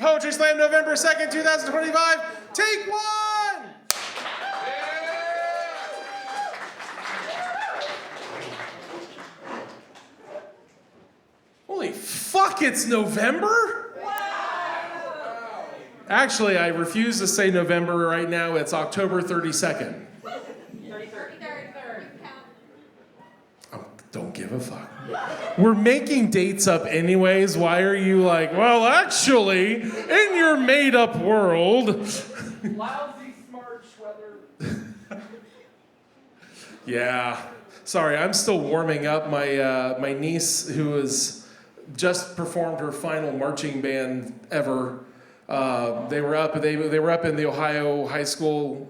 Poetry Slam, November 2nd, 2025. Take one! Holy fuck, it's November? Wow. Actually, I refuse to say November right now. It's October 32nd. 33rd. Oh, don't give a fuck. We're making dates up anyways. Why are you like, well, actually, in your made-up world. Lousy smart weather. Yeah. Sorry, I'm still warming up. My niece, who has just performed her final marching band ever. They were up in the Ohio High School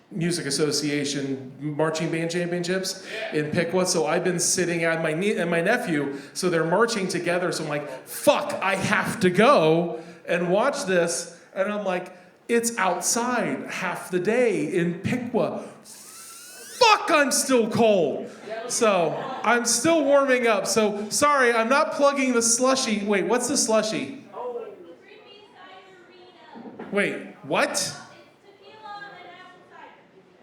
Music Association Marching Band Championships in Piqua. So I've been sitting at my niece and my nephew. So they're marching together. So I'm like, fuck, I have to go and watch this. And I'm like, it's outside half the day in Piqua. Fuck, I'm still cold. So I'm still warming up. So sorry, I'm not plugging the slushy. Wait, what's the slushy? Wait, what?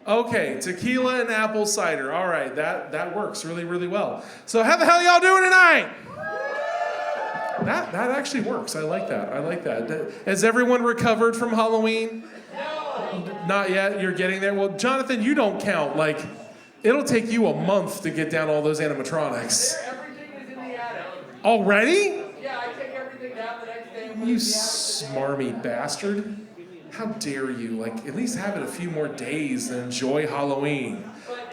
Okay, tequila and apple cider. All right, that works really, really well. So how the hell y'all doing tonight? That actually works. I like that. Has everyone recovered from Halloween? No. Not yet. You're getting there. Well, Jonathan, you don't count. Like, it'll take you a month to get down all those animatronics. Everything is in the attic. Already? Yeah, I take everything down the next day. You smarmy bastard. How dare you? Like, at least have it a few more days and enjoy Halloween.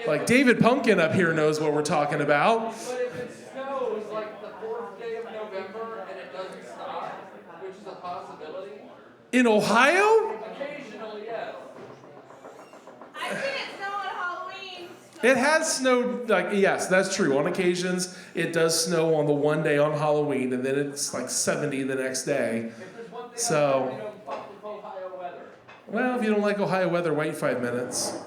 Like, David Pumpkin up here knows what we're talking about. But if it snows like the 4th day of November and it doesn't stop, which is a possibility. In Ohio? Occasionally, yes. I see it snow on Halloween. It has snowed, like, yes, that's true. On occasions, it does snow on the one day on Halloween, and then it's like 70 the next day. If there's one thing So, I don't fuck with Ohio weather. well, if you don't like Ohio weather, wait 5 minutes.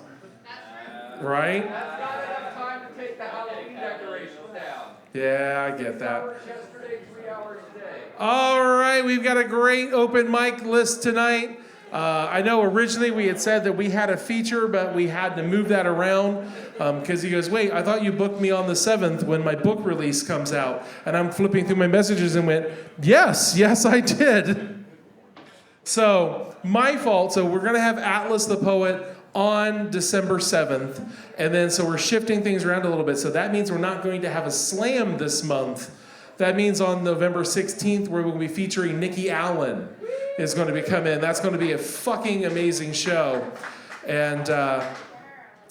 Right? That's not enough time to take the Halloween decorations down. Yeah, I get that. Worked yesterday 3 hours a day. All right, we've got a great open mic list tonight. I know originally we had said that we had a feature, but we had to move that around because he goes, wait, I thought you booked me on the 7th when my book release comes out. And I'm flipping through my messages and went, yes, I did. So, my fault. So we're going to have Atlas the Poet on December 7th. And then so we're shifting things around a little bit. So that means we're not going to have a slam this month. That means on November 16th, we're going to be featuring Nikki Allen is going to be coming in. That's going to be a fucking amazing show. And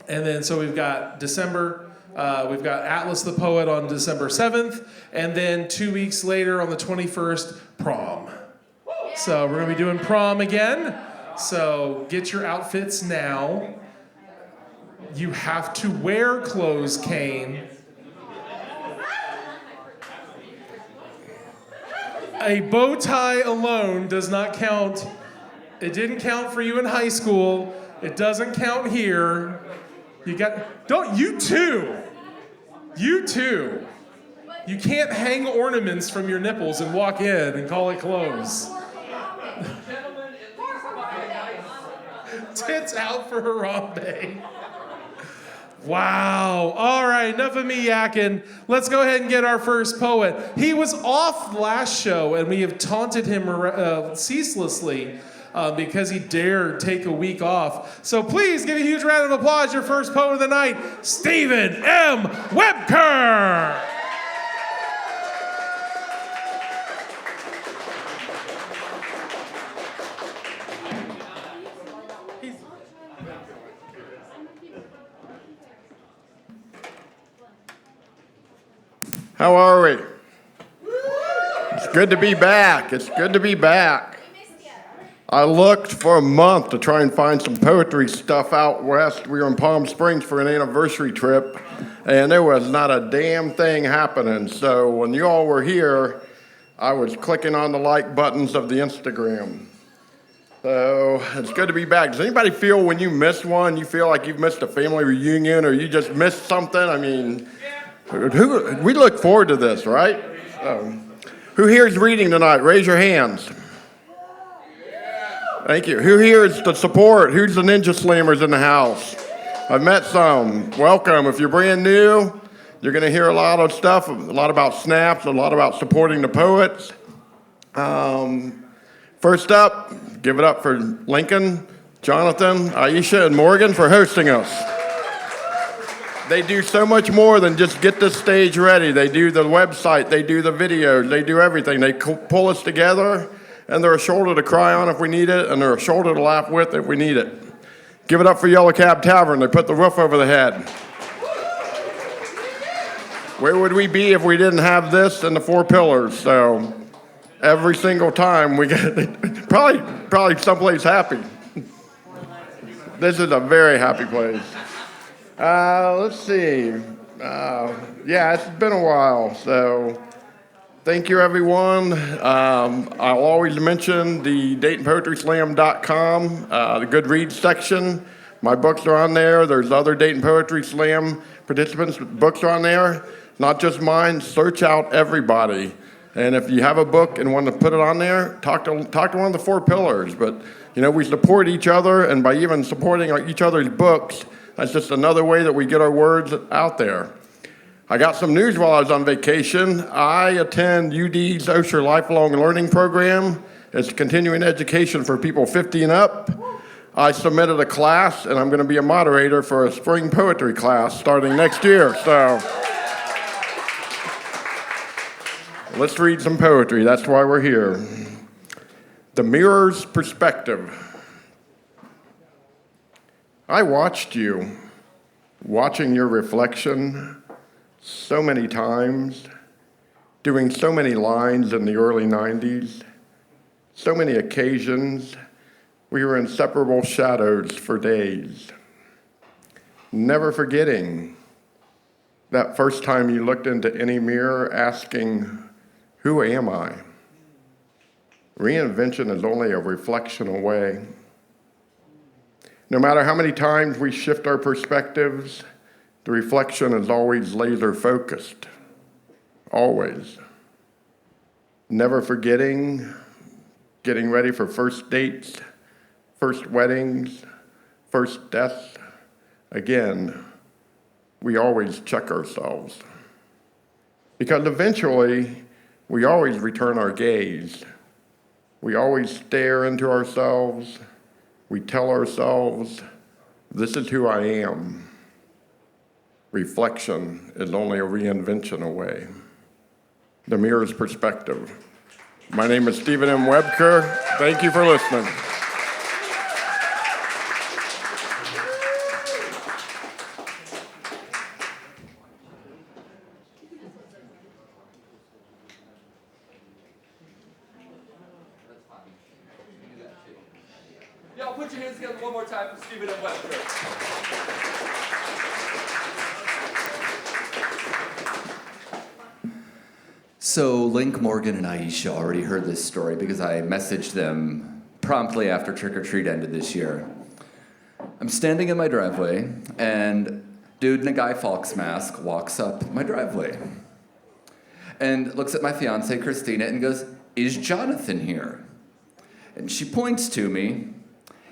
then so we've got December, we've got Atlas the Poet on December 7th. And then 2 weeks later on the 21st, prom. So we're going to be doing prom again. So get your outfits now. You have to wear clothes, Kane. A bow tie alone does not count. It didn't count for you in high school. It doesn't count here. You too. You can't hang ornaments from your nipples and walk in and call it clothes. Gentlemen, at least buy a nice... Tits out for Harambe. Wow. All right, enough of me yakking. Let's go ahead and get our first poet. He was off last show, and we have taunted him ceaselessly because he dared take a week off. So please give a huge round of applause. Your first poet of the night, Stephen M. Wuebker. How are we? It's good to be back. I looked for a month to try and find some poetry stuff out west. We were in Palm Springs for an anniversary trip, and there was not a damn thing happening. So when you all were here, I was clicking on the like buttons of the Instagram. So it's good to be back. Does anybody feel when you miss one, you feel like you've missed a family reunion or you just missed something? I mean... we look forward to this, right? Who here is reading tonight? Raise your hands. Thank you. Who here is the support? Who's the Ninja Slammers in the house? I've met some. Welcome. If you're brand new, you're going to hear a lot of stuff, a lot about snaps, a lot about supporting the poets. First up, give it up for Lincoln, Johnathon, Aisha, and Morgan for hosting us. They do so much more than just get the stage ready. They do the website, they do the videos, they do everything. They pull us together, and they're a shoulder to cry on if we need it, and they're a shoulder to laugh with if we need it. Give it up for Yellow Cab Tavern. They put the roof over the head. Where would we be if we didn't have this and the 4 pillars? So every single time we get, probably someplace happy. This is a very happy place. Let's see. Yeah, it's been a while, so thank you, everyone. I'll always mention the DaytonPoetrySlam.com, the Goodreads section. My books are on there. There's other Dayton Poetry Slam participants' books are on there. Not just mine. Search out everybody. And if you have a book and want to put it on there, talk to one of the 4 pillars. But, we support each other, and by even supporting each other's books, that's just another way that we get our words out there. I got some news while I was on vacation. I attend UD's Osher Lifelong Learning Program. It's continuing education for people 50 and up. I submitted a class, and I'm going to be a moderator for a spring poetry class starting next year. So let's read some poetry. That's why we're here. The Mirror's Perspective. I watched you, watching your reflection so many times, doing so many lines in the early 90s, so many occasions. We were inseparable shadows for days. Never forgetting that first time you looked into any mirror asking, who am I? Reinvention is only a reflection away. No matter how many times we shift our perspectives, the reflection is always laser focused. Always. Never forgetting, getting ready for first dates, first weddings, first deaths. Again, we always check ourselves. Because eventually, we always return our gaze. We always stare into ourselves. We tell ourselves, this is who I am. Reflection is only a reinvention away. The Mirror's Perspective. My name is Stephen M. Wuebker. Thank you for listening. Y'all put your hands together one more time for Stephen M. Wuebker. So Link, Morgan, and Aisha already heard this story because I messaged them promptly after Trick or Treat ended this year. I'm standing in my driveway, and dude in a Guy Fawkes mask walks up my driveway and looks at my fiance, Christina, and goes, "Is Johnathon here?" And she points to me.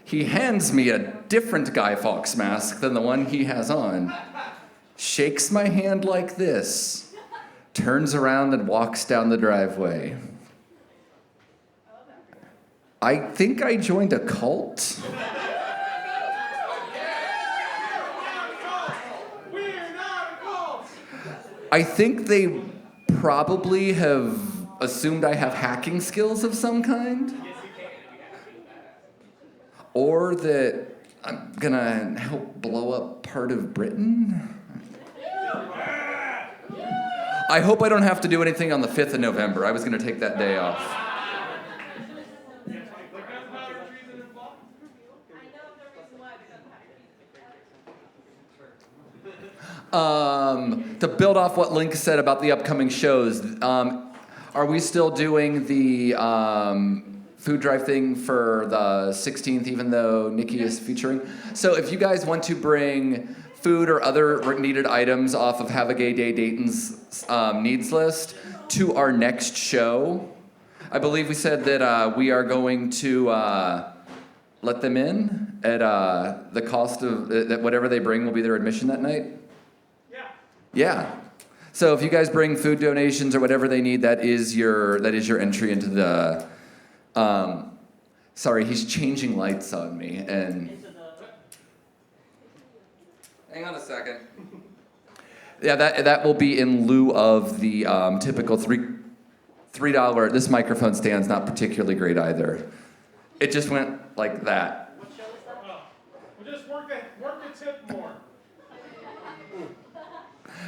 He hands me a different Guy Fawkes mask than the one he has on, shakes my hand like this, turns around and walks down the driveway. I think I joined a cult. I think they probably have assumed I have hacking skills of some kind. Or that I'm gonna help blow up part of Britain. I hope I don't have to do anything on the 5th of November. I was gonna take that day off. To build off what Link said about the upcoming shows, are we still doing the food drive thing for the 16th, even though Nikki is featuring? So if you guys want to bring food or other needed items off of Have a Gay Day Dayton's needs list to our next show, I believe we said that we are going to let them in at the cost of that whatever they bring will be their admission that night? Yeah. So if you guys bring food donations or whatever they need, that is your entry into the. Sorry, he's changing lights on me and. Hang on a second. Yeah, that will be in lieu of the typical $3. This microphone stand's not particularly great either. It just went like that. What show is that? We'll just work the tip more.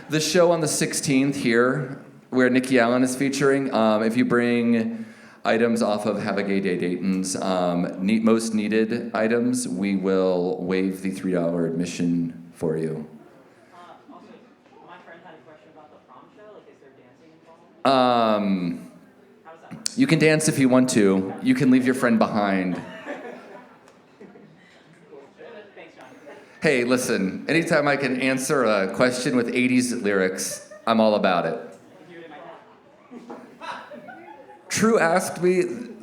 The show on the 16th here, where Nikki Allen is featuring, if you bring items off of Have a Gay Day Dayton's most needed items, we will waive the $3 admission for you. Also, my friend had a question about the prom show. Like, is there dancing involved? How does that work? You can dance if you want to. You can leave your friend behind. Thanks, John. Hey, listen, anytime I can answer a question with 80s lyrics, I'm all about it. True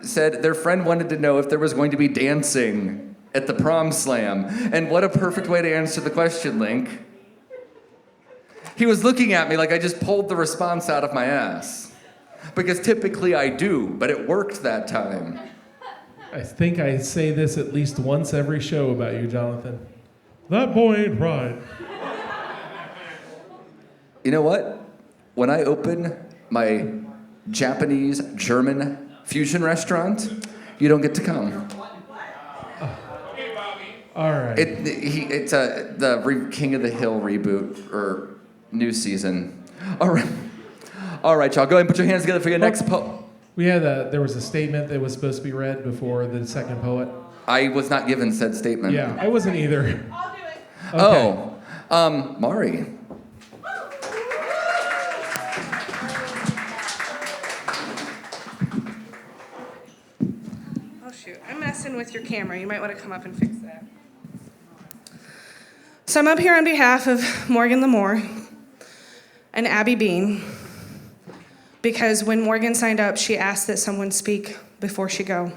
said their friend wanted to know if there was going to be dancing at the prom slam. And what a perfect way to answer the question, Link. He was looking at me like I just pulled the response out of my ass. Because typically I do, but it worked that time. I think I say this at least once every show about you, Jonathan. That boy ain't right. You know what? When I open my Japanese-German fusion restaurant, you don't get to come. All right. It's the King of the Hill reboot or new season. All right, y'all. Go ahead and put your hands together for your next There was a statement that was supposed to be read before the second poet. I was not given said statement. Yeah, I wasn't either. I'll do it. Okay. Oh, Mari. Oh shoot, I'm messing with your camera. You might want to come up and fix that. So I'm up here on behalf of Morgan Lamore and Abby Bean because when Morgan signed up, she asked that someone speak before she go.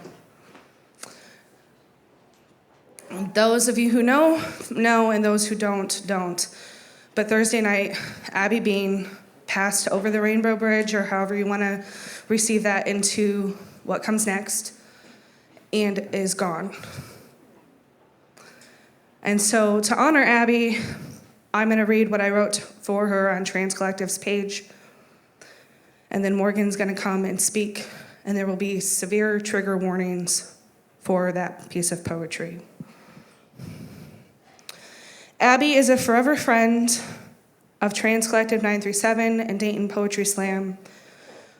Those of you who know, and those who don't. But Thursday night, Abby Bean passed over the Rainbow Bridge, or however you want to receive that, into what comes next, and is gone. And so to honor Abby, I'm going to read what I wrote for her on Trans Collective's page, and then Morgan's going to come and speak, and there will be severe trigger warnings for that piece of poetry. Abby is a forever friend of Trans Collective 937 and Dayton Poetry Slam.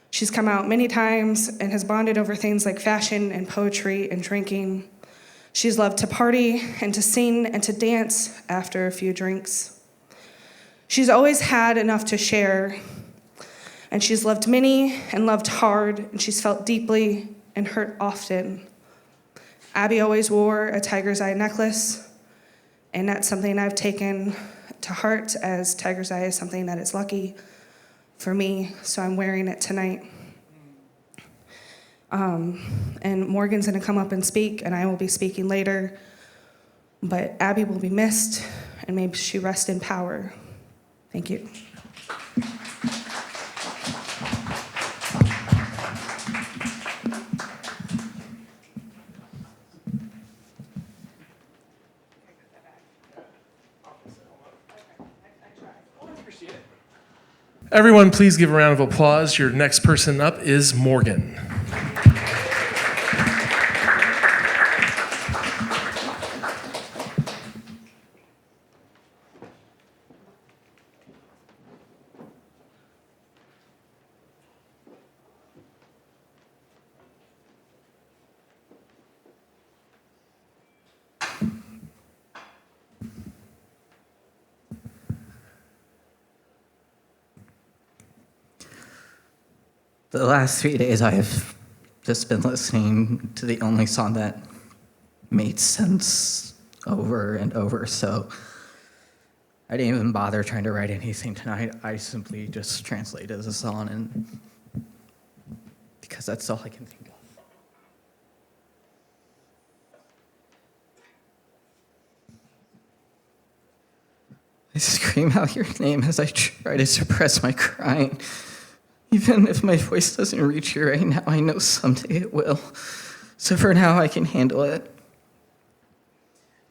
She's come out many times and has bonded over things like fashion and poetry and drinking. She's loved to party and to sing and to dance after a few drinks. She's always had enough to share, and she's loved many and loved hard, and she's felt deeply and hurt often. Abby always wore a tiger's eye necklace, and that's something I've taken to heart, as tiger's eye is something that is lucky for me, so I'm wearing it tonight. And Morgan's gonna come up and speak, and I will be speaking later, but Abby will be missed, and may she rest in power. Thank you. Everyone, please give a round of applause. Your next person up is Morgan. The last 3 days I have just been listening to the only song that made sense over and over, so I didn't even bother trying to write anything tonight. I simply just translated the song, and because that's all I can think of. I scream out your name as I try to suppress my crying. Even if my voice doesn't reach you right now, I know someday it will. So for now, I can handle it.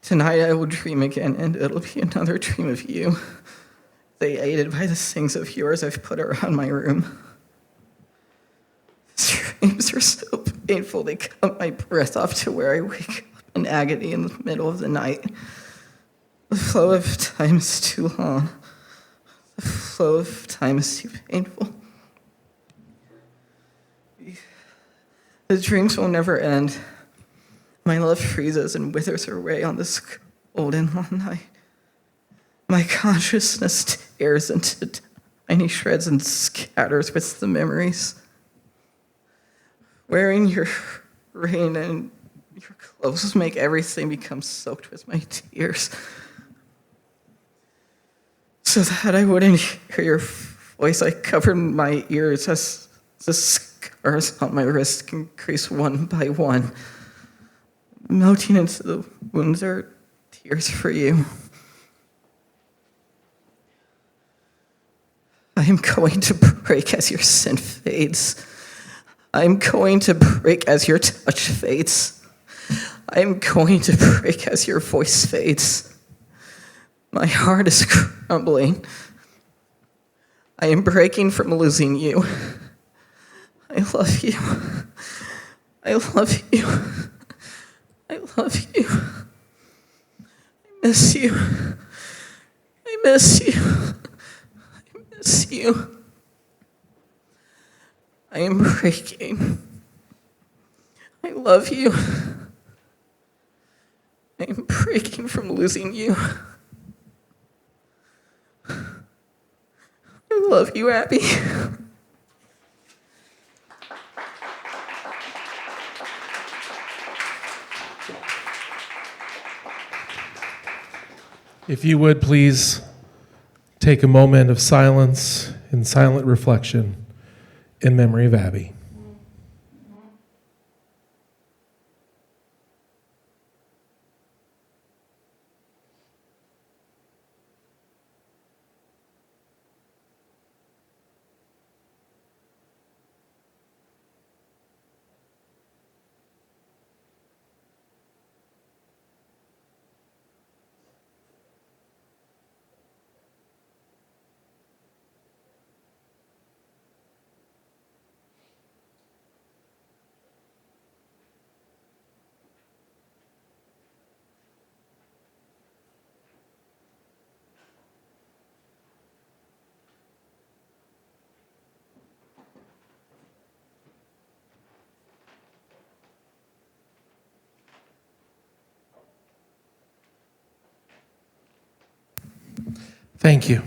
Tonight, I will dream again, and it'll be another dream of you. They aided by the things of yours I've put around my room. These dreams are so painful, they cut my breath off to where I wake up in agony in the middle of the night. The flow of time is too long. The flow of time is too painful. The dreams will never end. My love freezes and withers away on this cold and long night. My consciousness tears into tiny shreds and scatters with the memories. Wearing your rain and your clothes make everything become soaked with my tears. So that I wouldn't hear your voice, I covered my ears as the scars on my wrist increase one by one. Melting into the wounds are tears for you. I am going to break as your sin fades. I am going to break as your touch fades. I am going to break as your voice fades. My heart is crumbling. I am breaking from losing you. I love you. I love you. I love you. I miss you. I miss you. I miss you. I am breaking. I love you. I am breaking from losing you. I love you, Abby. If you would please take a moment of silence and silent reflection in memory of Abby. Thank you.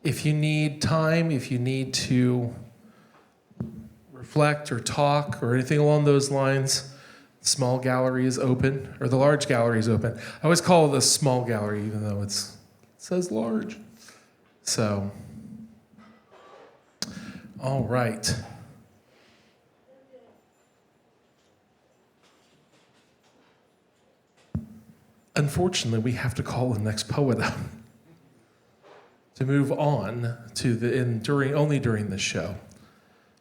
If you need time, if you need to reflect or talk or anything along those lines, the small gallery is open, or the large gallery is open. I always call it the small gallery, even though it says large. So, all right. Unfortunately, we have to call the next poet up to move on to only during this show.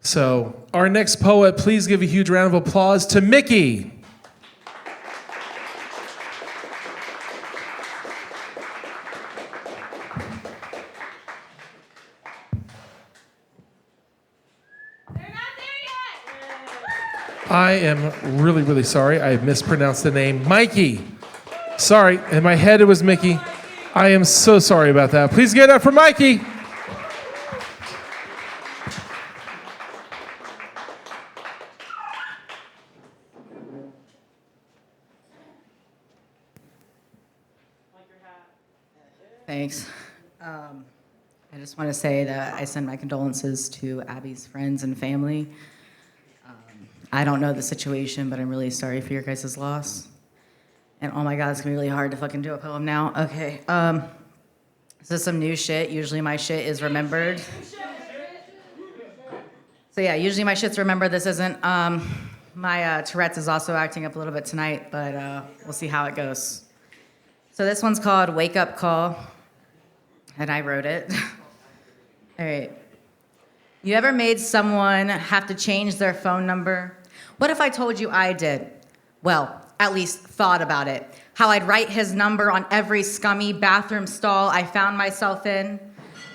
So, our next poet, please give a huge round of applause to Mickey. They're not there yet. I am really, really sorry. I mispronounced the name. Mikey. Sorry, in my head it was Mickey. I am so sorry about that. Please get up for Mikey. Thanks. I just want to say that I send my condolences to Abby's friends and family. I don't know the situation, but I'm really sorry for your guys' loss. And oh my God, it's gonna be really hard to fucking do a poem now. Okay, this is some new shit. Usually my shit is remembered. So yeah, usually my shits remember. This isn't. My Tourette's is also acting up a little bit tonight, but we'll see how it goes. So this one's called Wake Up Call, and I wrote it. All right. You ever made someone have to change their phone number? What if I told you I did? Well, at least thought about it. How I'd write his number on every scummy bathroom stall I found myself in,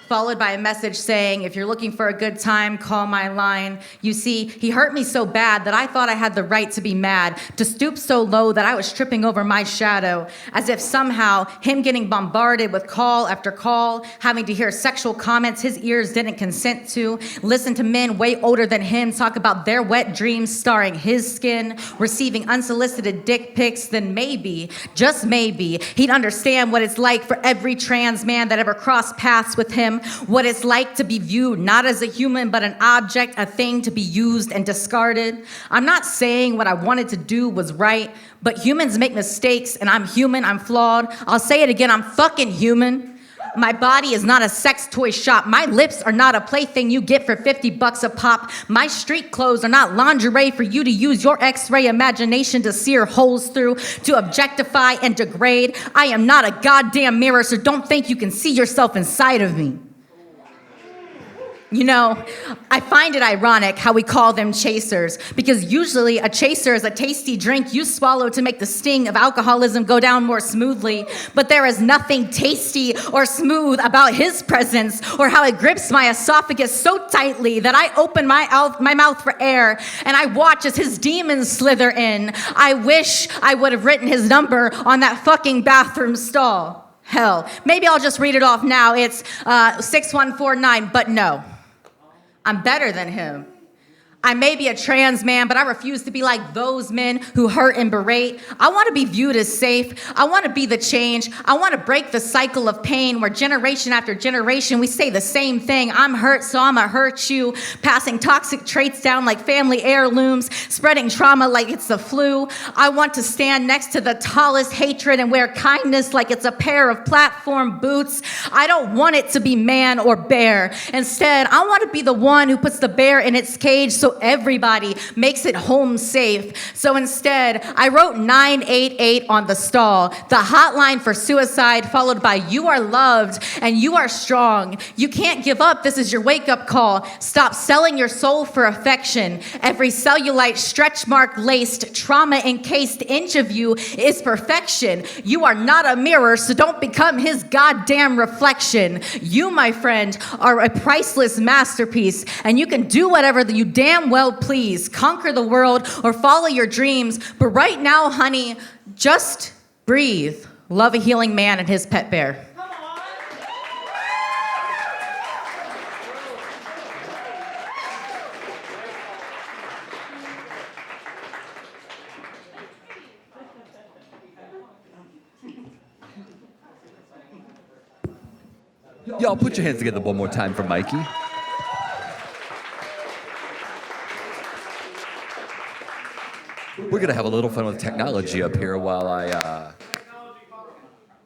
followed by a message saying, if you're looking for a good time, call my line. You see, he hurt me so bad that I thought I had the right to be mad, to stoop so low that I was tripping over my shadow, as if somehow him getting bombarded with call after call, having to hear sexual comments his ears didn't consent to, listen to men way older than him talk about their wet dreams starring his skin, receiving unsolicited dick pics, then maybe, just maybe, he'd understand what it's like for every trans man that ever crossed paths with him, what it's like to be viewed not as a human but an object, a thing to be used and discarded. I'm not saying what I wanted to do was right, but humans make mistakes and I'm human, I'm flawed. I'll say it again, I'm fucking human. My body is not a sex toy shop. My lips are not a plaything you get for $50 a pop. My street clothes are not lingerie for you to use your X-ray imagination to sear holes through, to objectify and degrade. I am not a goddamn mirror, so don't think you can see yourself inside of me. You know, I find it ironic how we call them chasers, because usually a chaser is a tasty drink you swallow to make the sting of alcoholism go down more smoothly, but there is nothing tasty or smooth about his presence or how it grips my esophagus so tightly that I open my mouth for air and I watch as his demons slither in. I wish I would have written his number on that fucking bathroom stall. Hell, maybe I'll just read it off now. It's 6149, but no. I'm better than him. I may be a trans man, but I refuse to be like those men who hurt and berate. I want to be viewed as safe. I want to be the change. I want to break the cycle of pain where generation after generation we say the same thing. I'm hurt, so I'm going to hurt you. Passing toxic traits down like family heirlooms, spreading trauma like it's the flu. I want to stand next to the tallest hatred and wear kindness like it's a pair of platform boots. I don't want it to be man or bear. Instead, I want to be the one who puts the bear in its cage so everybody makes it home safe. So instead, I wrote 988 on the stall, the hotline for suicide, followed by you are loved and you are strong. You can't give up. This is your wake-up call. Stop selling your soul for affection. Every cellulite, stretch mark laced, trauma encased inch of you is perfection. You are not a mirror, so don't become his goddamn reflection. You, my friend, are a priceless masterpiece, and you can do whatever you damn well please. Conquer the world or follow your dreams. But right now, honey, just breathe. Love a healing man and his pet bear. Y'all put your hands together one more time for Mikey. We're going to have a little fun with technology up here while I,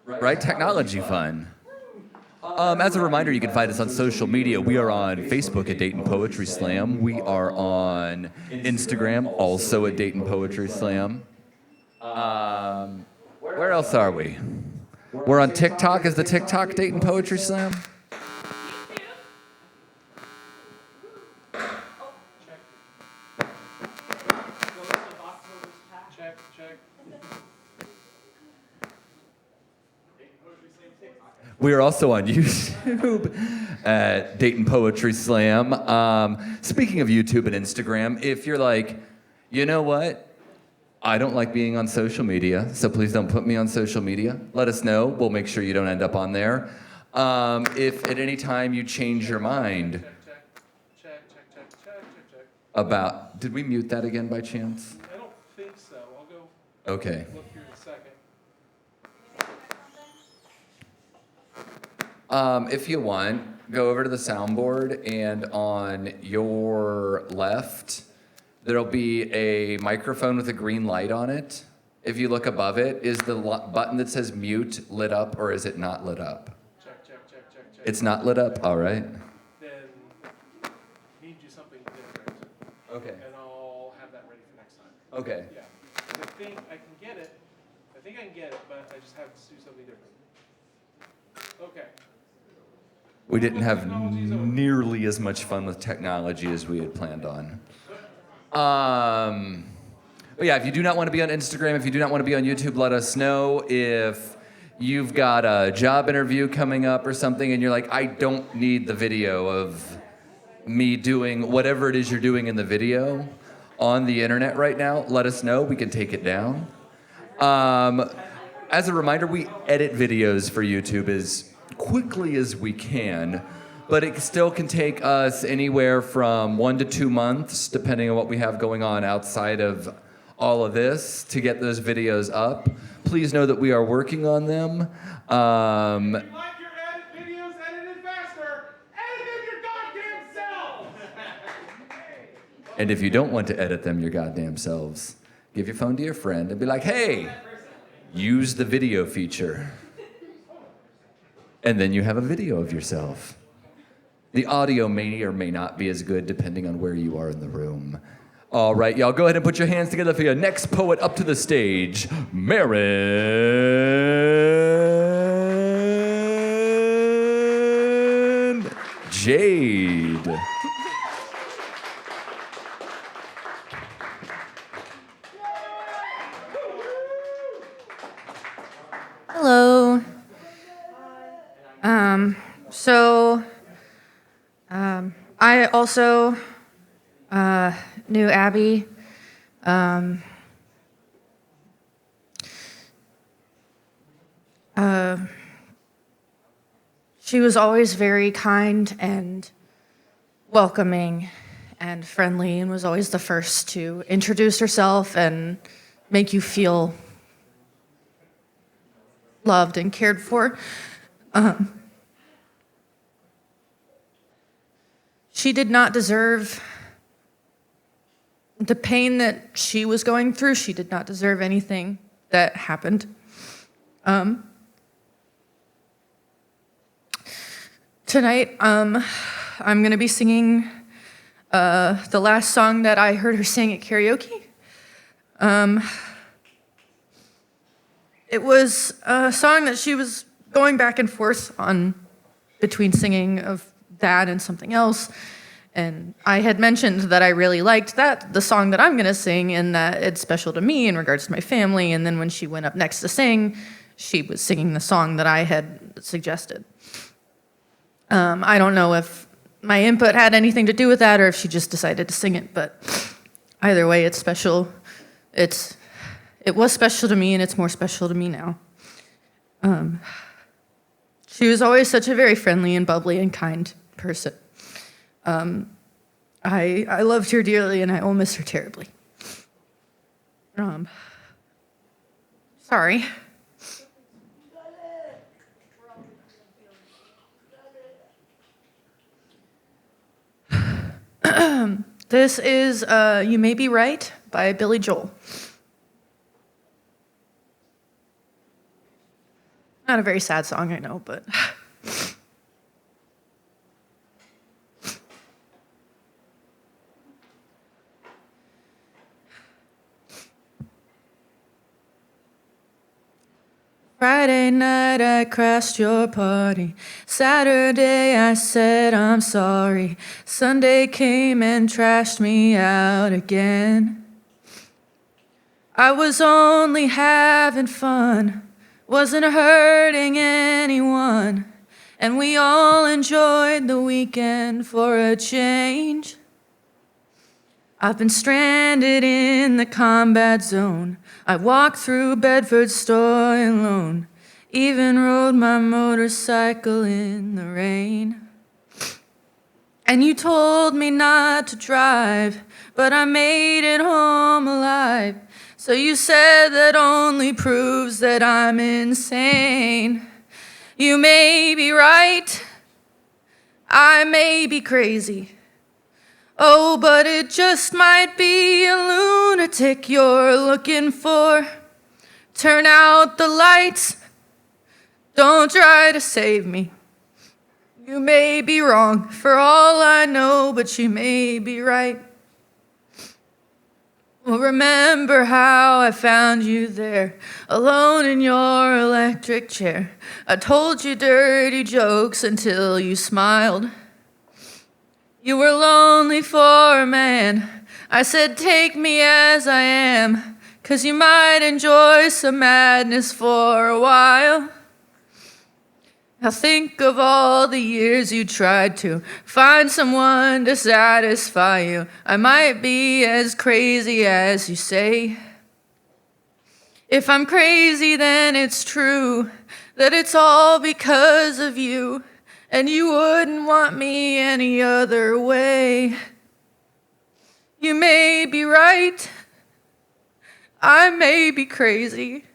right? Technology fun. As a reminder, you can find us on social media. We are on Facebook at Dayton Poetry Slam. We are on Instagram, also at Dayton Poetry Slam. Where else are we? We're on TikTok. Is the TikTok Dayton Poetry Slam? We are also on YouTube at Dayton Poetry Slam. Speaking of YouTube and Instagram, if you're like, you know what? I don't like being on social media, so please don't put me on social media. Let us know. We'll make sure you don't end up on there. If at any time you change your mind about... Did we mute that again by chance? I don't think so. I'll go Okay. look here in a second. If you want, go over to the soundboard, and on your left, there'll be a microphone with a green light on it. If you look above it, is the button that says mute lit up, or is it not lit up? Check. It's not lit up? All right. Then need you something different. Okay. Yeah. I think I can get it. I think I can get it, but I just have to do something different. Okay. We didn't have nearly as much fun with technology as we had planned on. But yeah, if you do not want to be on Instagram, if you do not want to be on YouTube, let us know. If you've got a job interview coming up or something and you're like, I don't need the video of me doing whatever it is you're doing in the video on the internet right now, let us know. We can take it down. As a reminder, we edit videos for YouTube as quickly as we can, but it still can take us anywhere from 1 to 2 months, depending on what we have going on outside of all of this, to get those videos up. Please know that we are working on them. Like your videos edited faster, edit them your goddamn self! And if you don't want to edit them your goddamn selves, give your phone to your friend and be like, hey, use the video feature. And then you have a video of yourself. The audio may or may not be as good depending on where you are in the room. All right, y'all, go ahead and put your hands together for your next poet up to the stage, Marin Jade. Hello. I also knew Abby. She was always very kind and welcoming and friendly and was always the first to introduce herself and make you feel loved and cared for. She did not deserve the pain that she was going through. She did not deserve anything that happened. Tonight, I'm going to be singing the last song that I heard her sing at karaoke. It was a song that she was going back and forth on between singing of that and something else. And I had mentioned that I really liked the song that I'm going to sing, and that it's special to me in regards to my family. And then when she went up next to sing, she was singing the song that I had suggested. I don't know if my input had anything to do with that or if she just decided to sing it, but either way, it's special. It was special to me, and it's more special to me now. She was always such a very friendly and bubbly and kind person. I loved her dearly, and I will miss her terribly. Sorry. This is You May Be Right by Billy Joel. Not a very sad song, I know, but... Friday night I crashed your party. Saturday I said I'm sorry. Sunday came and trashed me out again. I was only having fun, wasn't hurting anyone, and we all enjoyed the weekend for a change. I've been stranded in the combat zone. I walked through Bedford's store alone, even rode my motorcycle in the rain. And you told me not to drive, but I made it home alive. So you said that only proves that I'm insane. You may be right, I may be crazy. Oh, but it just might be a lunatic you're looking for. Turn out the lights, don't try to save me. You may be wrong for all I know, but you may be right. Well, remember how I found you there, alone in your electric chair. I told you dirty jokes until you smiled. You were lonely for a man. I said, take me as I am, 'cause you might enjoy some madness for a while. Now think of all the years you tried to find someone to satisfy you. I might be as crazy as you say. If I'm crazy, then it's true that it's all because of you, and you wouldn't want me any other way. You may be right, I may be crazy.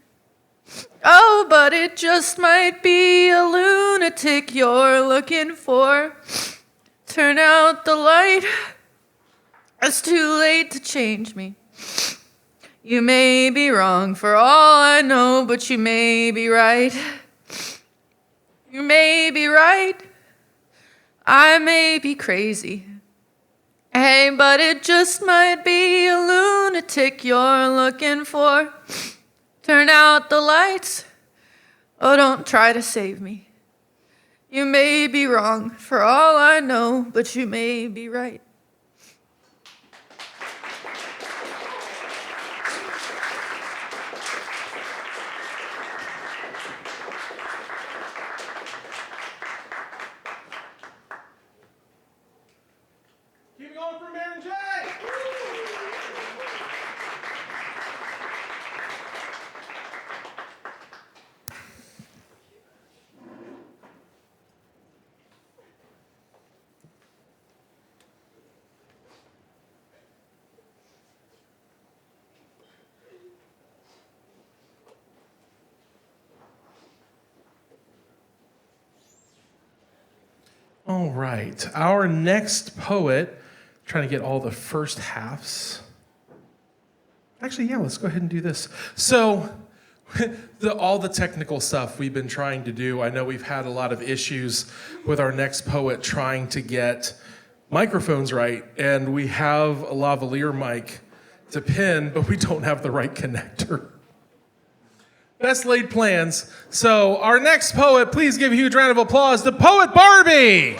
Oh, but it just might be a lunatic you're looking for. Turn out the light, it's too late to change me. You may be wrong for all I know, but you may be right. You may be right, I may be crazy. Hey, but it just might be a lunatic you're looking for. Turn out the lights. Oh, don't try to save me. You may be wrong for all I know, but you may be right. Keep it going for Marin Jade. All right, our next poet, trying to get all the first halves. Actually, yeah, let's go ahead and do this. So, all the technical stuff we've been trying to do, I know we've had a lot of issues with our next poet trying to get microphones right, and we have a lavalier mic to pin, but we don't have the right connector. Best laid plans. So our next poet, please give a huge round of applause to poet Barbie.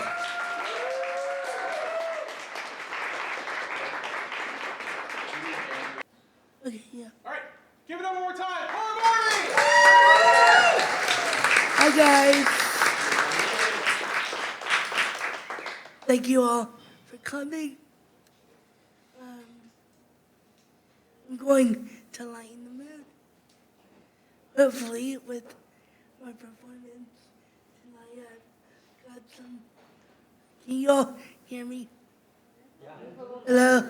Okay, yeah. All right, give it up one more time. Poet Barbie! Hi, guys. Thank you all for coming. I'm going to lighten the mood. Hopefully, with my performance tonight, I've got some. Can you all hear me? Hello?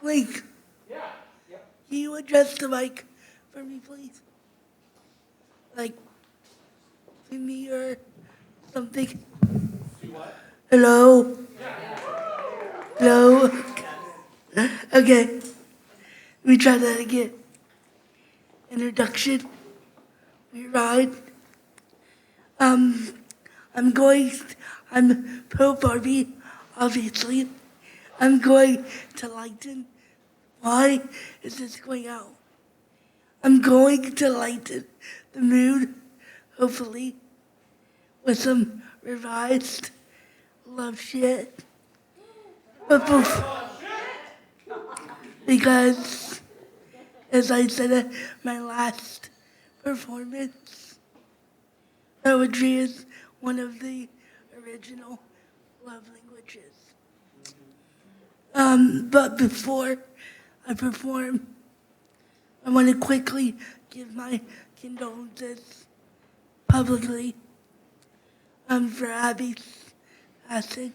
Link. Can you adjust the mic for me, please? Like, to me or something? Hello? Hello? Okay. Let me try that again. Introduction. We ride. I'm pro Barbie, obviously. I'm going to lighten. Why is this going out? I'm going to lighten the mood, hopefully, with some revised love shit. But because, as I said at my last performance, poetry is one of the original love languages. But before I perform, I want to quickly give my condolences publicly for Abby's passing.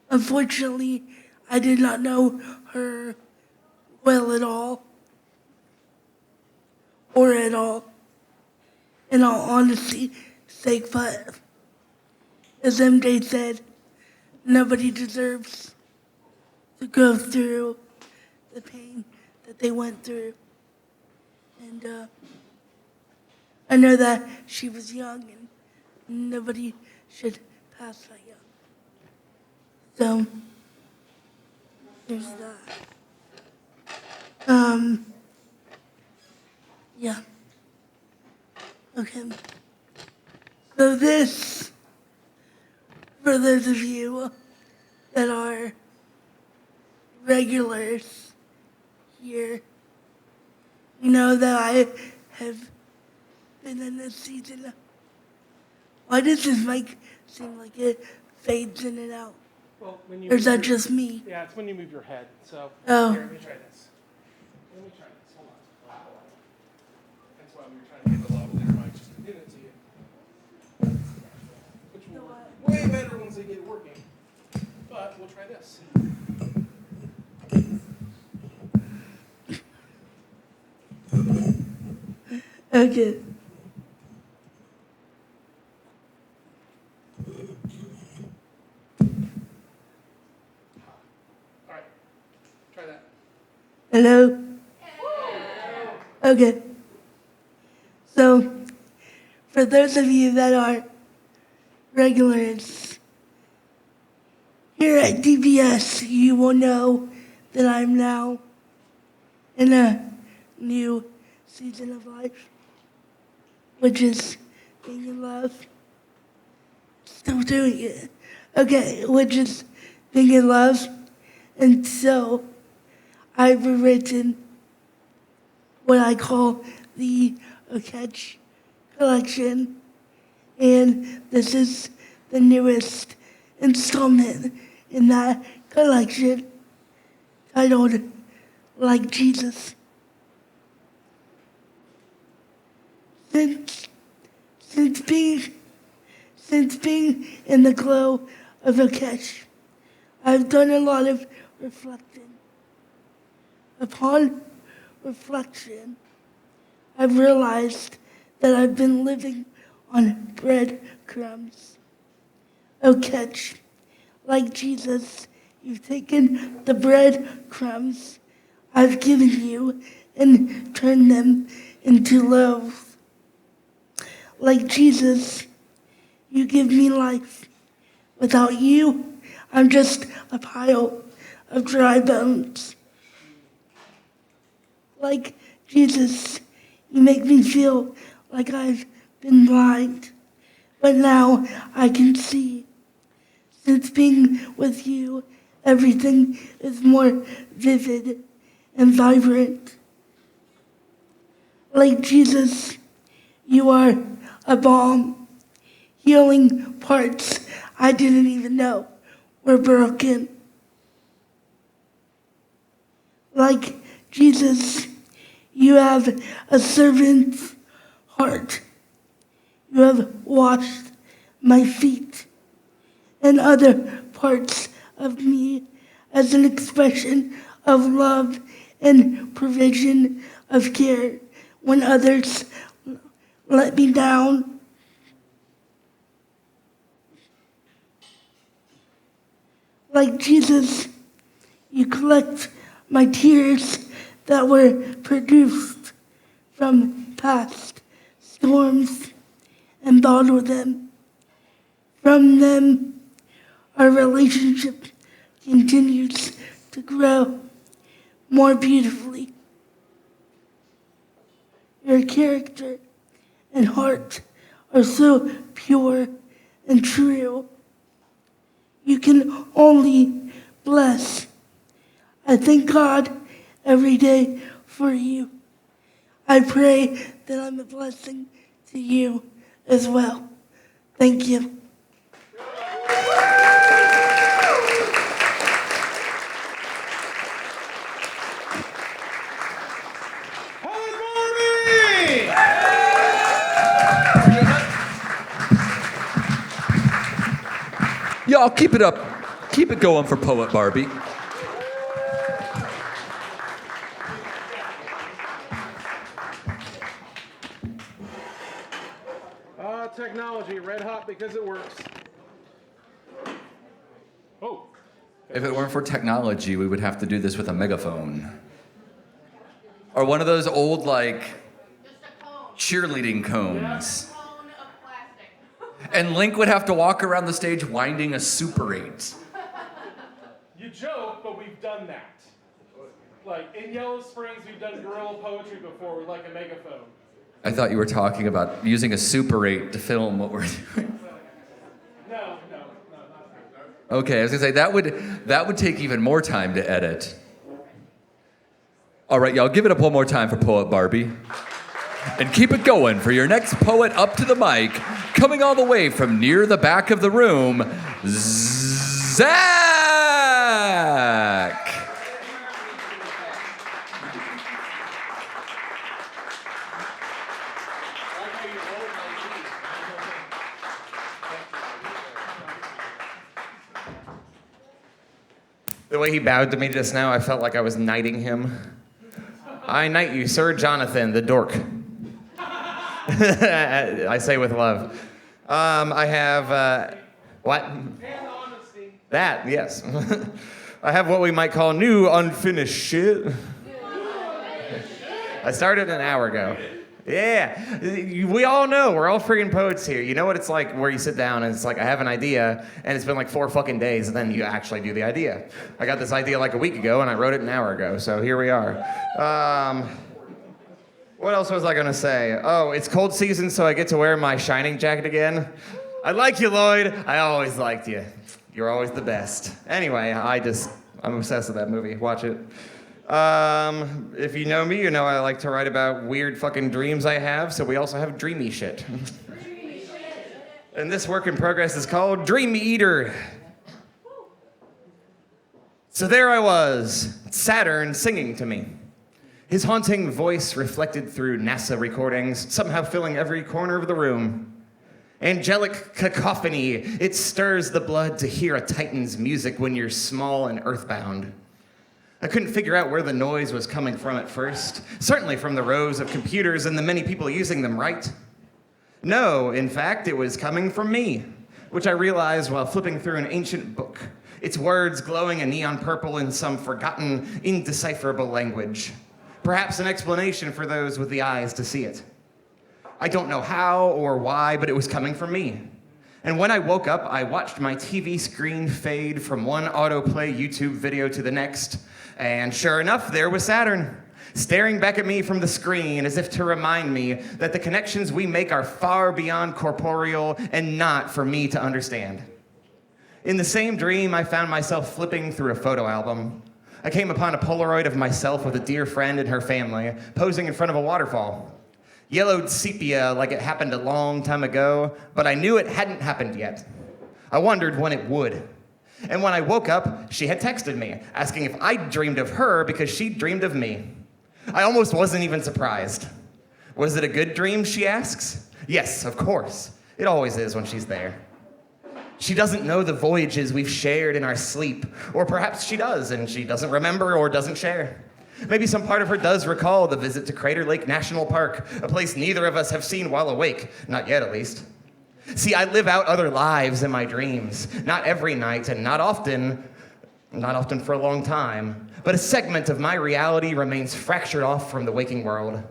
Unfortunately, I did not know her well at all, or at all, in all honesty sake, but as MJ said, nobody deserves to go through the pain that they went through. And I know that she was young and nobody should pass that young. So, there's that. Yeah. Okay. So this, for those of you that are regulars here, you know that I have been in this season. Why does this mic seem like it fades in and out? Well, when you Or is move that your- just me? Yeah, it's when you move your head. So Oh. here, let me try this. Let me try this. Hold on. That's why we were trying to get the lavalier mic just to give it to you. Which will work way better once they get it working. But we'll try this. Okay. All right. Try that. Hello? Okay. So, for those of you that are regulars, here at DBS, you will know that I'm now in a new season of life, which is being in love. Still doing it. Okay, which is being in love. And so, I've written what I call the Catch collection, and this is the newest installment in that collection, titled Like Jesus. Since being in the glow of a catch, I've done a lot of reflecting. Upon reflection, I've realized that I've been living on breadcrumbs. Oh, catch, like Jesus, you've taken the breadcrumbs I've given you and turned them into loaves. Like Jesus, you give me life. Without you, I'm just a pile of dry bones. Like Jesus, you make me feel like I've been blind, but now I can see. Since being with you, everything is more vivid and vibrant. Like Jesus, you are a balm, healing parts I didn't even know were broken. Like Jesus, you have a servant's heart. You have washed my feet and other parts of me as an expression of love and provision of care when others let me down. Like Jesus, you collect my tears that were produced from past storms and bottle them. From them, our relationship continues to grow more beautifully. Your character and heart are so pure and true. You can only bless. I thank God every day for you. I pray that I'm a blessing to you as well. Thank you. Y'all keep it up. Keep it going for Poet Barbie. Technology, red hot because it works. Oh. If it weren't for technology, we would have to do this with a megaphone. Or one of those old, like, cheerleading cones. Cone of plastic. And Link would have to walk around the stage winding a Super 8. You joke, but we've done that. Like in Yellow Springs, we've done guerrilla poetry before with like a megaphone. I thought you were talking about using a Super 8 to film what we're doing. No, not that. Okay, I was gonna say that would take even more time to edit. All right, y'all, give it up one more time for Poet Barbie. And keep it going for your next poet up to the mic, coming all the way from near the back of the room, Zack! The way he bowed to me just now, I felt like I was knighting him. I knight you, Sir Johnathon, the dork. I say with love. I have, what? And honesty. That, yes. I have what we might call new unfinished shit. I started an hour ago. Yeah, we all know, we're all freaking poets here. You know what it's like where you sit down and it's like, I have an idea, and it's been like 4 fucking days, and then you actually do the idea. I got this idea like a week ago, and I wrote it an hour ago, so here we are. What else was I gonna say? Oh, it's cold season, so I get to wear my shining jacket again. I like you, Lloyd. I always liked you. You're always the best. Anyway, I'm obsessed with that movie. Watch it. If you know me, you know I like to write about weird fucking dreams I have, so we also have dreamy shit. And this work in progress is called Dream Eater. So there I was, Saturn singing to me. His haunting voice reflected through NASA recordings, somehow filling every corner of the room. Angelic cacophony, it stirs the blood to hear a Titan's music when you're small and earthbound. I couldn't figure out where the noise was coming from at first. Certainly from the rows of computers and the many people using them, right? No, in fact, it was coming from me, which I realized while flipping through an ancient book, its words glowing a neon purple in some forgotten, indecipherable language. Perhaps an explanation for those with the eyes to see it. I don't know how or why, but it was coming from me. And when I woke up, I watched my TV screen fade from one autoplay YouTube video to the next, and sure enough, there was Saturn, staring back at me from the screen as if to remind me that the connections we make are far beyond corporeal and not for me to understand. In the same dream, I found myself flipping through a photo album. I came upon a Polaroid of myself with a dear friend and her family, posing in front of a waterfall. Yellowed sepia like it happened a long time ago, but I knew it hadn't happened yet. I wondered when it would. And when I woke up, she had texted me, asking if I'd dreamed of her because she'd dreamed of me. I almost wasn't even surprised. Was it a good dream, she asks? Yes, of course. It always is when she's there. She doesn't know the voyages we've shared in our sleep, or perhaps she does, and she doesn't remember or doesn't share. Maybe some part of her does recall the visit to Crater Lake National Park, a place neither of us have seen while awake, not yet at least. See, I live out other lives in my dreams, not every night and not often for a long time, but a segment of my reality remains fractured off from the waking world.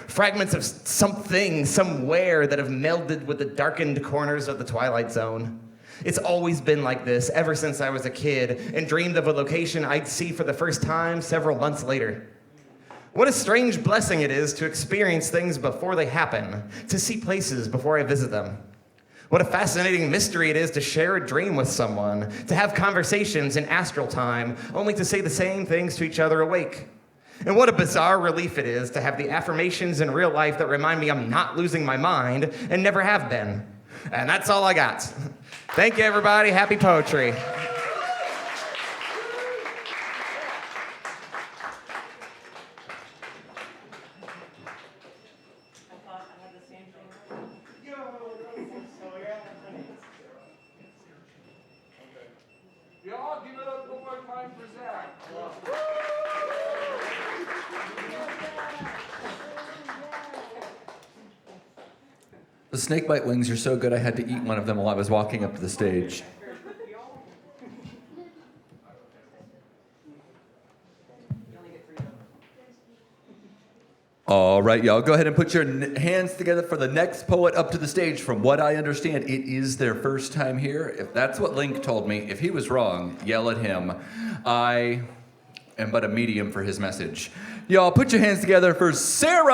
Fragments of something, somewhere that have melded with the darkened corners of the Twilight Zone. It's always been like this ever since I was a kid and dreamed of a location I'd see for the first time several months later. What a strange blessing it is to experience things before they happen, to see places before I visit them. What a fascinating mystery it is to share a dream with someone, to have conversations in astral time, only to say the same things to each other awake. And what a bizarre relief it is to have the affirmations in real life that remind me I'm not losing my mind and never have been. And that's all I got. Thank you, everybody. Happy poetry. Y'all give it up one more time for Zack. The snakebite wings are so good I had to eat one of them while I was walking up to the stage. All right, y'all, go ahead and put your hands together for the next poet up to the stage. From what I understand, it is their first time here. If that's what Link told me, if he was wrong, yell at him. I am but a medium for his message. Y'all put your hands together for Sarah!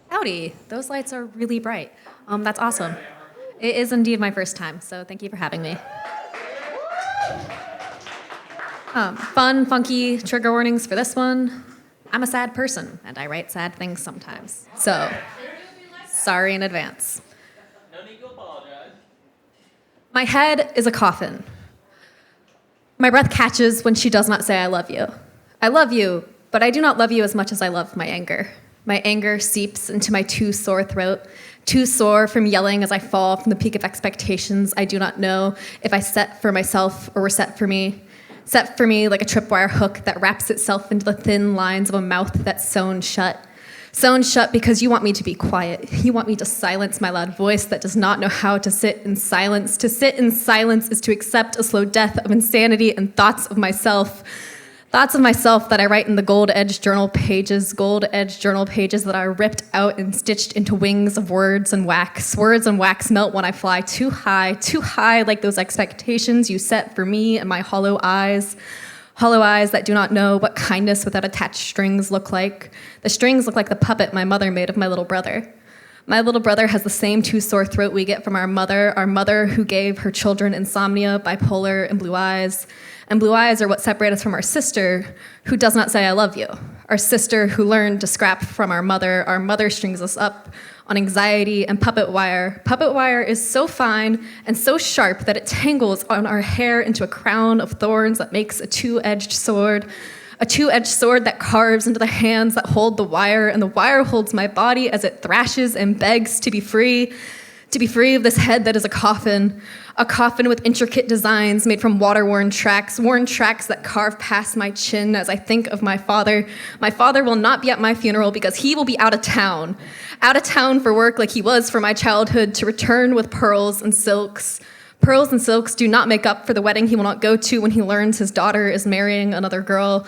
Howdy, those lights are really bright. That's awesome. It is indeed my first time, so thank you for having me. Fun, funky trigger warnings for this one. I'm a sad person, and I write sad things sometimes. So, sorry in advance. No need to apologize. My head is a coffin. My breath catches when she does not say I love you. I love you, but I do not love you as much as I love my anger. My anger seeps into my too sore throat, too sore from yelling as I fall from the peak of expectations I do not know if I set for myself or were set for me. Set for me like a tripwire hook that wraps itself into the thin lines of a mouth that's sewn shut. Sewn shut because you want me to be quiet. You want me to silence my loud voice that does not know how to sit in silence. To sit in silence is to accept a slow death of insanity and thoughts of myself. Thoughts of myself that I write in the gold-edged journal pages that are ripped out and stitched into wings of words and wax. Words and wax melt when I fly too high like those expectations you set for me and my hollow eyes that do not know what kindness without attached strings look like. The strings look like the puppet my mother made of my little brother. My little brother has the same too sore throat we get from our mother who gave her children insomnia, bipolar, and blue eyes. And blue eyes are what separate us from our sister, who does not say I love you. Our sister who learned to scrap from our mother strings us up on anxiety and puppet wire. Puppet wire is so fine and so sharp that it tangles on our hair into a crown of thorns that makes a two-edged sword. A two-edged sword that carves into the hands that hold the wire, and the wire holds my body as it thrashes and begs to be free of this head that is a coffin with intricate designs made from worn tracks that carve past my chin as I think of my father. My father will not be at my funeral because he will be out of town for work like he was for my childhood, to return with pearls and silks. Pearls and silks do not make up for the wedding he will not go to when he learns his daughter is marrying another girl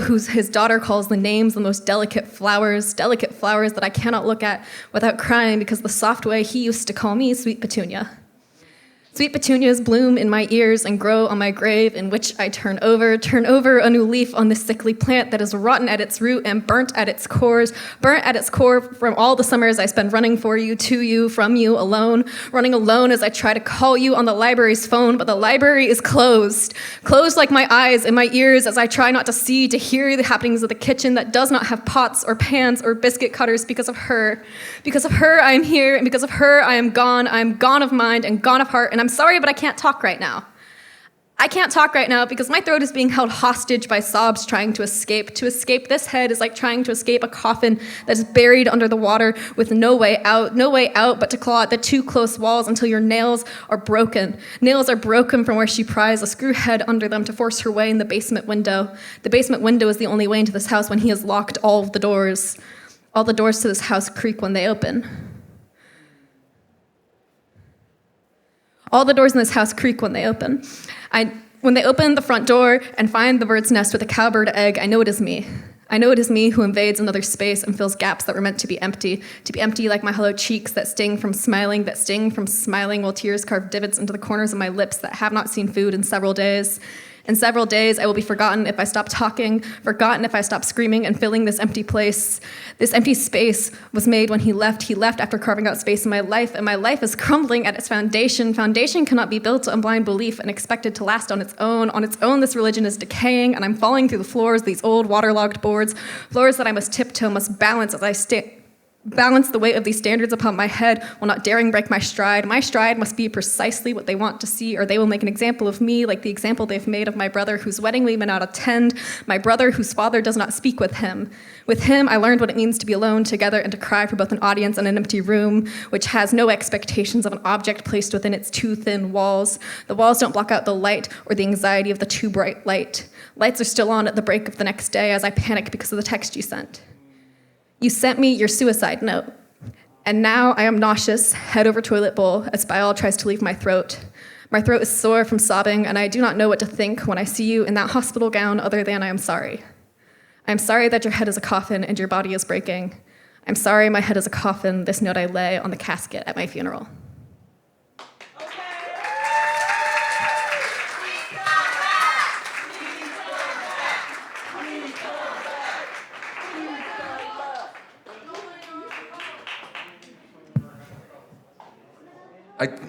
whose his daughter calls the names of the most delicate flowers that I cannot look at without crying because the soft way he used to call me Sweet Petunia. Sweet petunias bloom in my ears and grow on my grave, in which I turn over a new leaf on this sickly plant that is rotten at its root and burnt at its core from all the summers I spend running for you, to you, from you, running alone as I try to call you on the library's phone, but the library is closed like my eyes and my ears as I try not to see, to hear the happenings of the kitchen that does not have pots or pans or biscuit cutters because of her. Because of her, I am here, and because of her, I am gone of mind and gone of heart, and I'm sorry, but I can't talk right now. I can't talk right now because my throat is being held hostage by sobs trying to escape. To escape this head is like trying to escape a coffin that is buried under the water with no way out but to claw at the two close walls until your nails are broken. Nails are broken from where she pries a screw head under them to force her way in the basement window. The basement window is the only way into this house when he has locked all of the doors. All the doors to this house creak when they open. All the doors in this house creak when they open. When they open the front door and find the bird's nest with a cowbird egg, I know it is me. I know it is me who invades another space and fills gaps that were meant to be empty like my hollow cheeks that sting from smiling while tears carve divots into the corners of my lips that have not seen food in several days. In several days, I will be forgotten if I stop talking, forgotten if I stop screaming and filling this empty place. This empty space was made when he left. He left after carving out space in my life, and my life is crumbling at its foundation. Foundation cannot be built on blind belief and expected to last on its own. On its own, this religion is decaying, and I'm falling through the floors, these old waterlogged boards, floors that I must tiptoe, must balance as I balance the weight of these standards upon my head while not daring break my stride. My stride must be precisely what they want to see, or they will make an example of me, like the example they've made of my brother whose wedding we may not attend, my brother whose father does not speak with him. With him, I learned what it means to be alone together and to cry for both an audience and an empty room, which has no expectations of an object placed within its too thin walls. The walls don't block out the light or the anxiety of the too bright light. Lights are still on at the break of the next day as I panic because of the text you sent. You sent me your suicide note, and now I am nauseous, head over toilet bowl, as bile tries to leave my throat. My throat is sore from sobbing, and I do not know what to think when I see you in that hospital gown other than I am sorry. I am sorry that your head is a coffin and your body is breaking. I'm sorry my head is a coffin. This note I lay on the casket at my funeral.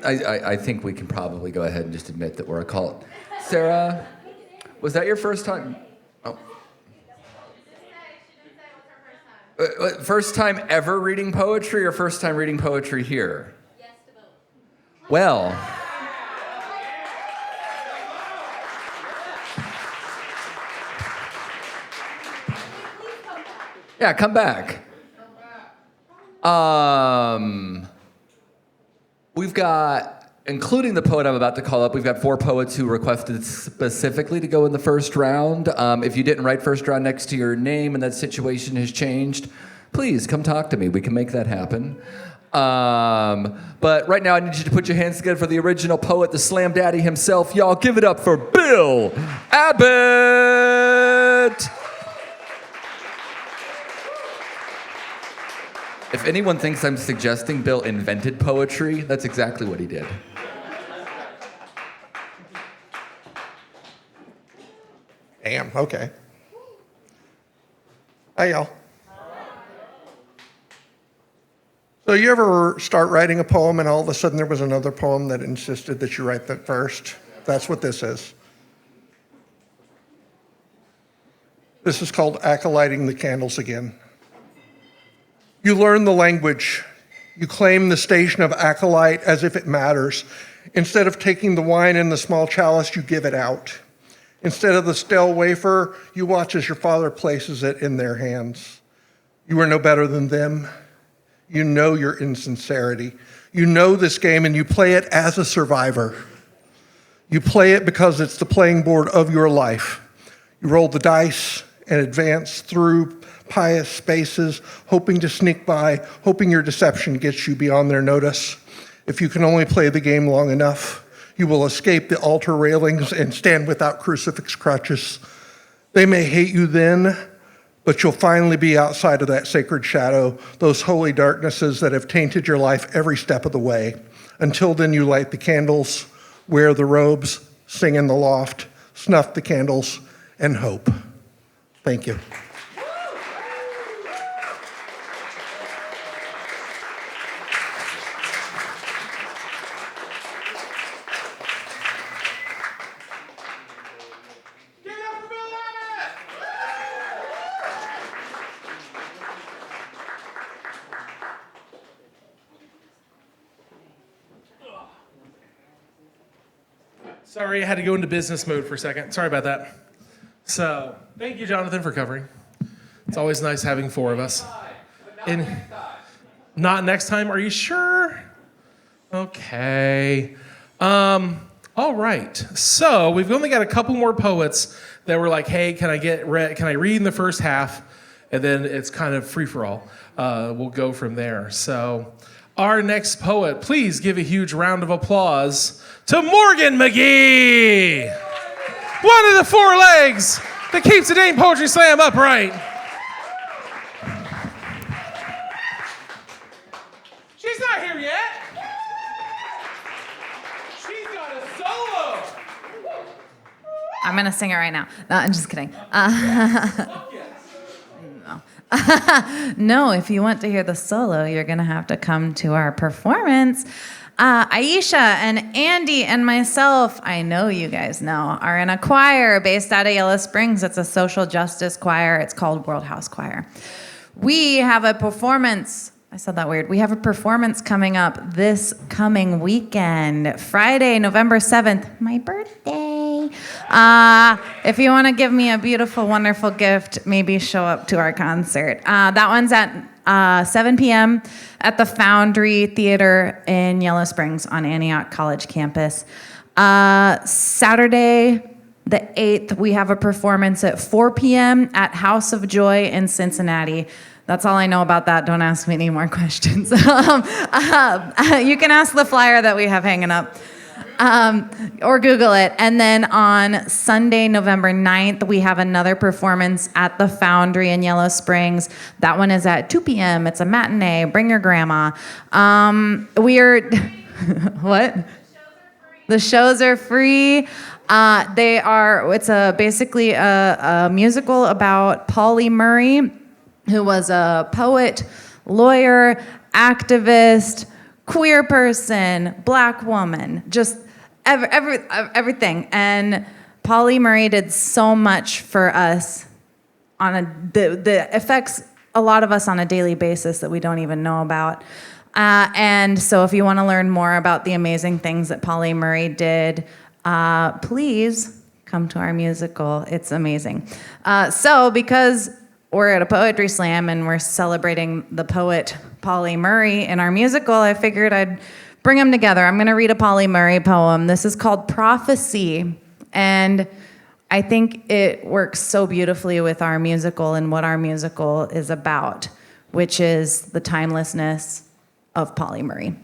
I think we can probably go ahead and just admit that we're a cult. Sarah, was that your first time? Oh. First time ever reading poetry or first time reading poetry here? Yes to both. Well. Yeah, come back. We've got, including the poet I'm about to call up, we've got 4 poets who requested specifically to go in the first round. If you didn't write first round next to your name and that situation has changed, please come talk to me. We can make that happen. But right now I need you to put your hands together for the original poet, the Slam Daddy himself. Y'all give it up for Bill Abbott. If anyone thinks I'm suggesting Bill invented poetry, that's exactly what he did. Damn, okay. Hi, y'all. So you ever start writing a poem and all of a sudden there was another poem that insisted that you write that first? That's what this is. This is called Acolyting the Candles Again. You learn the language. You claim the station of acolyte as if it matters. Instead of taking the wine in the small chalice, you give it out. Instead of the stale wafer, you watch as your father places it in their hands. You are no better than them. You know your insincerity. You know this game and you play it as a survivor. You play it because it's the playing board of your life. You roll the dice and advance through pious spaces, hoping to sneak by, hoping your deception gets you beyond their notice. If you can only play the game long enough, you will escape the altar railings and stand without crucifix crutches. They may hate you then, but you'll finally be outside of that sacred shadow, those holy darknesses that have tainted your life every step of the way. Until then, you light the candles, wear the robes, sing in the loft, snuff the candles, and hope. Thank you. Sorry, I had to go into business mode for a second. Sorry about that. So, thank you, Jonathan, for covering. It's always nice having 4 of us. And not next time. Are you sure? Okay. All right. So we've only got a couple more poets that were like, "Hey, can I read in the first half?" And then it's kind of free for all. We'll go from there. So, our next poet, please give a huge round of applause to Morgan McGee, one of the 4 legs that keeps the Dayton Poetry Slam upright. She's not here yet. She's got a solo. I'm going to sing it right now. No, I'm just kidding. No, if you want to hear the solo, you're going to have to come to our performance. Aisha and Andy and myself, I know you guys know, are in a choir based out of Yellow Springs. It's a social justice choir. It's called World House Choir. We have a performance. I said that weird. We have a performance coming up this coming weekend, Friday, November 7th, my birthday. If you want to give me a beautiful, wonderful gift, maybe show up to our concert. That one's at 7 p.m. at the Foundry Theater in Yellow Springs on Antioch College campus. Saturday, the 8th, we have a performance at 4 p.m. at House of Joy in Cincinnati. That's all I know about that. Don't ask me any more questions. You can ask the flyer that we have hanging up. Or Google it. And then on Sunday, November 9th, we have another performance at the Foundry in Yellow Springs. That one is at 2 p.m. It's a matinee. Bring your grandma. What? The shows are free. It's basically a musical about Pauli Murray, who was a poet, lawyer, activist, queer person, black woman, just everything. And Pauli Murray did so much for us that affects a lot of us on a daily basis that we don't even know about. And so if you want to learn more about the amazing things that Pauli Murray did, please come to our musical. It's amazing. So because we're at a poetry slam and we're celebrating the poet Pauli Murray in our musical, I figured I'd bring them together. I'm going to read a Pauli Murray poem. This is called Prophecy, and I think it works so beautifully with our musical and what our musical is about, which is the timelessness of Pauli Murray.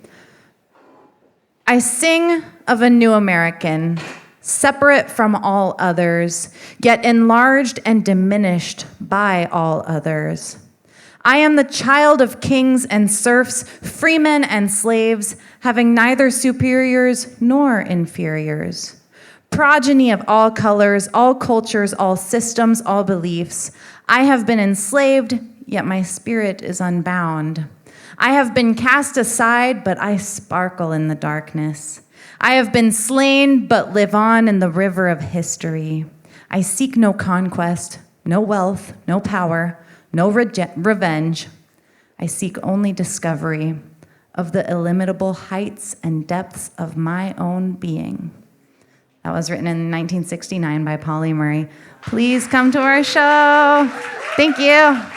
I sing of a new American, separate from all others, yet enlarged and diminished by all others. I am the child of kings and serfs, freemen and slaves, having neither superiors nor inferiors. Progeny of all colors, all cultures, all systems, all beliefs. I have been enslaved, yet my spirit is unbound. I have been cast aside, but I sparkle in the darkness. I have been slain, but live on in the river of history. I seek no conquest, no wealth, no power, no revenge. I seek only discovery of the illimitable heights and depths of my own being. That was written in 1969 by Pauli Murray. Please come to our show. Thank you.